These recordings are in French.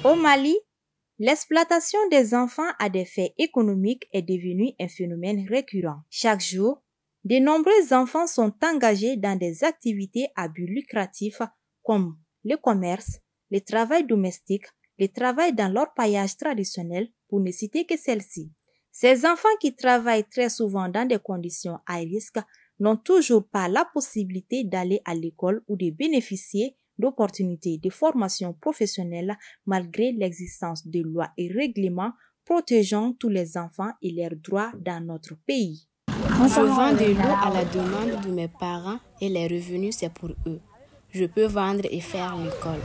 Au Mali, l'exploitation des enfants à des fins économiques est devenue un phénomène récurrent. Chaque jour, de nombreux enfants sont engagés dans des activités à but lucratif comme le commerce, le travail domestique, le travail dans l'orpaillage traditionnel, pour ne citer que celles-ci. Ces enfants qui travaillent très souvent dans des conditions à risque n'ont toujours pas la possibilité d'aller à l'école ou de bénéficier d'opportunités de formation professionnelle malgré l'existence de lois et règlements protégeant tous les enfants et leurs droits dans notre pays. Je vends de l'eau à la demande de mes parents et les revenus, c'est pour eux. Je peux vendre et faire l'école.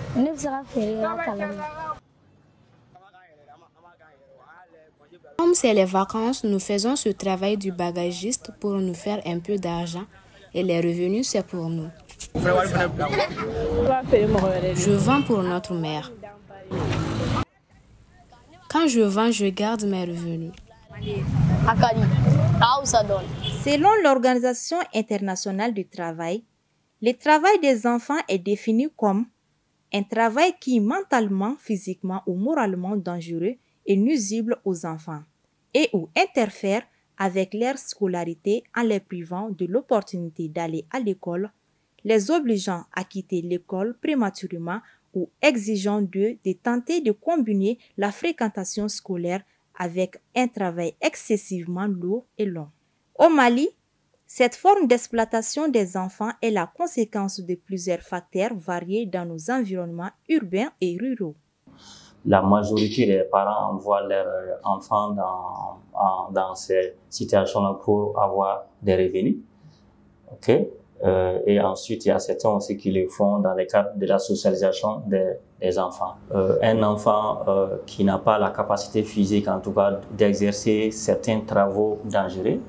Comme c'est les vacances, nous faisons ce travail du bagagiste pour nous faire un peu d'argent et les revenus, c'est pour nous. Je vends pour notre mère. Quand je vends, je garde mes revenus. Selon l'Organisation internationale du travail, le travail des enfants est défini comme un travail qui est mentalement, physiquement ou moralement dangereux et nuisible aux enfants et ou interfère avec leur scolarité en les privant de l'opportunité d'aller à l'école, les obligeant à quitter l'école prématurément ou exigeant d'eux de tenter de combiner la fréquentation scolaire avec un travail excessivement lourd et long. Au Mali, cette forme d'exploitation des enfants est la conséquence de plusieurs facteurs variés dans nos environnements urbains et ruraux. La majorité des parents envoient leurs enfants dans ces situations-là pour avoir des revenus. Okay? Et ensuite, il y a certains aussi qui le font dans le cadre de la socialisation des enfants. Un enfant qui n'a pas la capacité physique, en tout cas, d'exercer certains travaux dangereux,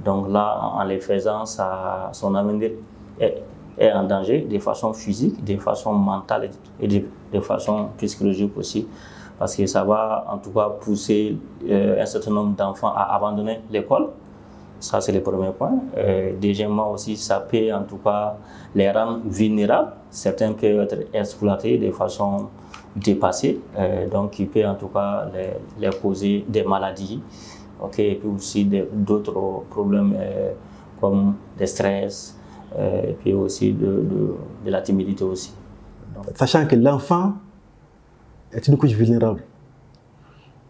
donc là, en les faisant, son avenir est en danger de façon physique, de façon mentale et de façon psychologique aussi, parce que ça va en tout cas pousser un certain nombre d'enfants à abandonner l'école. Ça, c'est le premier point. Deuxièmement aussi, ça peut en tout cas les rendre vulnérables. Certains peuvent être exploités de façon dépassée, donc qui peut en tout cas les causer des maladies. Okay, et puis aussi d'autres problèmes comme le stress, et puis aussi de la timidité aussi. Donc, sachant que l'enfant est une couche vulnérable,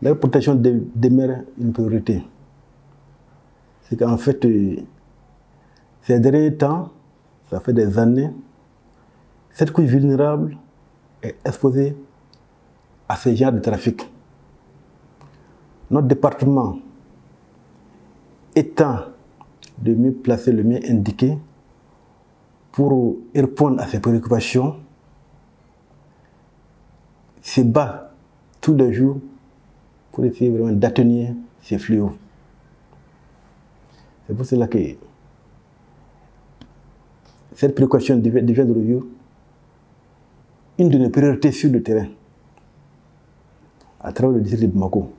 la protection demeure une priorité. C'est qu'en fait, ces derniers temps, ça fait des années, cette couche vulnérable est exposée à ce genre de trafic. Notre département étant le mieux placé, le mieux indiqué pour répondre à ces préoccupations, se bat tous les jours pour essayer vraiment d'atténuer ces fléaux. C'est pour cela que cette précaution devient de nos jours une de nos priorités sur le terrain, à travers le district de Bamako.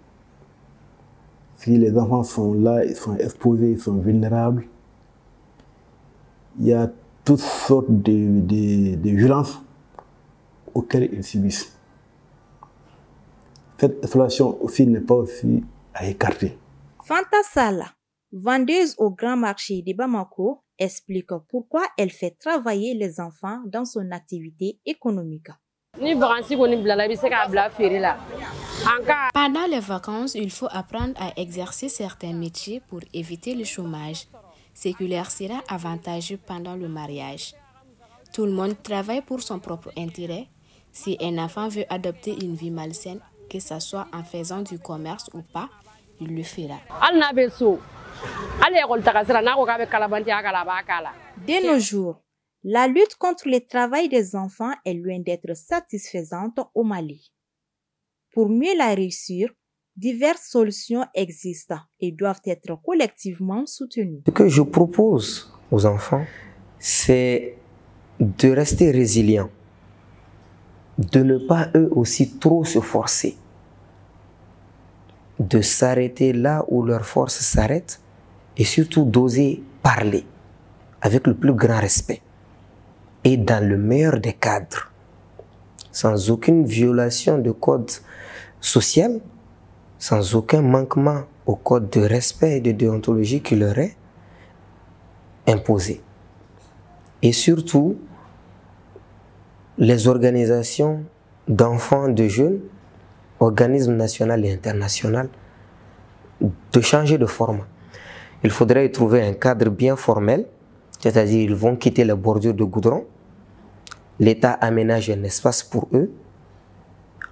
Si les enfants sont là, ils sont exposés, ils sont vulnérables, il y a toutes sortes de violences auxquelles ils subissent. Cette exploitation aussi n'est pas aussi à écarter. Fanta Sala, vendeuse au grand marché de Bamako, explique pourquoi elle fait travailler les enfants dans son activité économique. Pendant les vacances, il faut apprendre à exercer certains métiers pour éviter le chômage, ce qui leur sera avantageux pendant le mariage. Tout le monde travaille pour son propre intérêt. Si un enfant veut adopter une vie malsaine, que ce soit en faisant du commerce ou pas, il le fera. De nos jours, la lutte contre le travail des enfants est loin d'être satisfaisante au Mali. Pour mieux la réussir, diverses solutions existent et doivent être collectivement soutenues. Ce que je propose aux enfants, c'est de rester résilients, de ne pas eux aussi trop se forcer, de s'arrêter là où leur force s'arrête et surtout d'oser parler avec le plus grand respect et dans le meilleur des cadres, sans aucune violation de code social, sans aucun manquement au code de respect et de déontologie qui leur est imposé. Et surtout, les organisations d'enfants, de jeunes, organismes nationaux et internationaux, de changer de format. Il faudrait y trouver un cadre bien formel, c'est-à-dire ils vont quitter les bordures de goudron, l'État aménage un espace pour eux,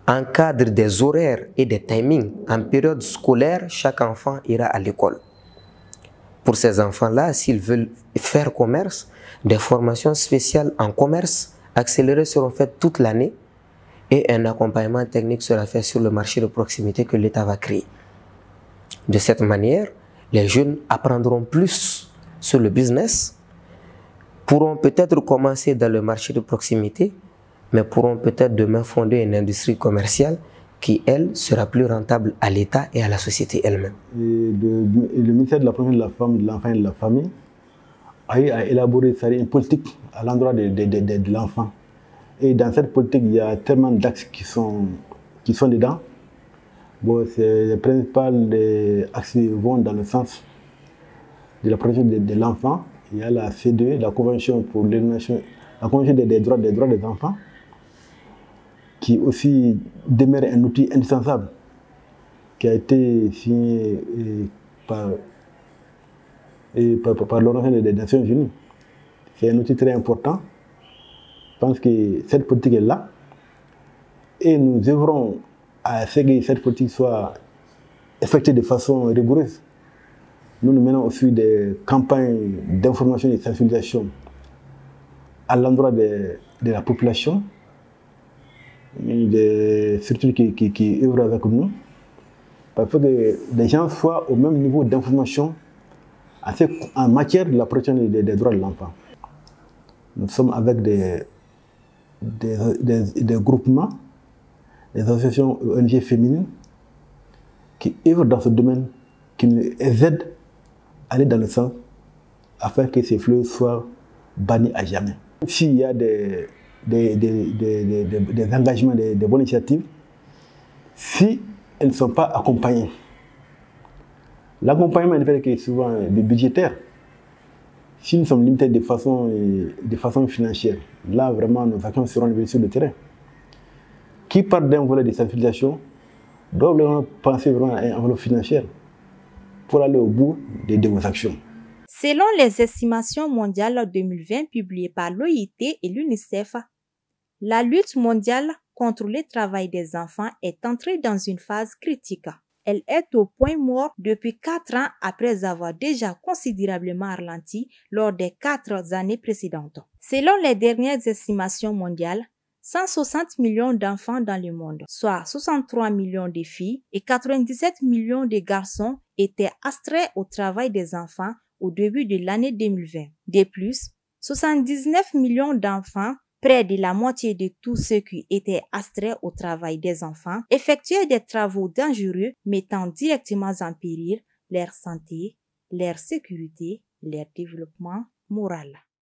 encadre des horaires et des timings. En période scolaire, chaque enfant ira à l'école. Pour ces enfants-là, s'ils veulent faire commerce, des formations spéciales en commerce accélérées seront faites toute l'année et un accompagnement technique sera fait sur le marché de proximité que l'État va créer. De cette manière, les jeunes apprendront plus sur le business, pourront peut-être commencer dans le marché de proximité, mais pourront peut-être demain fonder une industrie commerciale qui, elle, sera plus rentable à l'État et à la société elle-même. Le ministère de la Protection de la Femme, de l'Enfant et de la Famille a élaboré une politique à l'endroit de l'enfant. Et dans cette politique, il y a tellement d'axes qui sont dedans. Bon, les principaux axes vont dans le sens de la protection de l'enfant. Il y a la C2, la Convention pour l'élimination, la Convention des droits des enfants, qui aussi demeure un outil indispensable, qui a été signé par l'Organisation des Nations Unies. C'est un outil très important. Je pense que cette politique est là. Et nous œuvrons à ce que cette politique soit effectuée de façon rigoureuse. Nous menons aussi des campagnes d'information et de sensibilisation à l'endroit de la population, des structures qui œuvrent avec nous, parce que les gens soient au même niveau d'information en matière de la protection des droits de l'enfant. Nous sommes avec des groupements, des associations ONG féminines qui œuvrent dans ce domaine, qui nous aident à aller dans le sens afin que ces fleurs soient bannis à jamais. S'il y a des engagements, des bonnes initiatives, si elles ne sont pas accompagnées, l'accompagnement est souvent budgétaire. Si nous sommes limités de façon financière, là vraiment nos actions seront levées sur le terrain. Qui partent d'un volet de sensibilisation doivent vraiment penser vraiment à un enveloppe financière pour aller au bout de vos actions. Selon les estimations mondiales 2020 publiées par l'OIT et l'UNICEF, la lutte mondiale contre le travail des enfants est entrée dans une phase critique. Elle est au point mort depuis 4 ans après avoir déjà considérablement ralenti lors des 4 années précédentes. Selon les dernières estimations mondiales, 160 millions d'enfants dans le monde, soit 63 millions de filles et 97 millions de garçons étaient astreints au travail des enfants au début de l'année 2020. De plus, 79 millions d'enfants, près de la moitié de tous ceux qui étaient astreints au travail des enfants, effectuaient des travaux dangereux mettant directement en péril leur santé, leur sécurité et leur développement moral.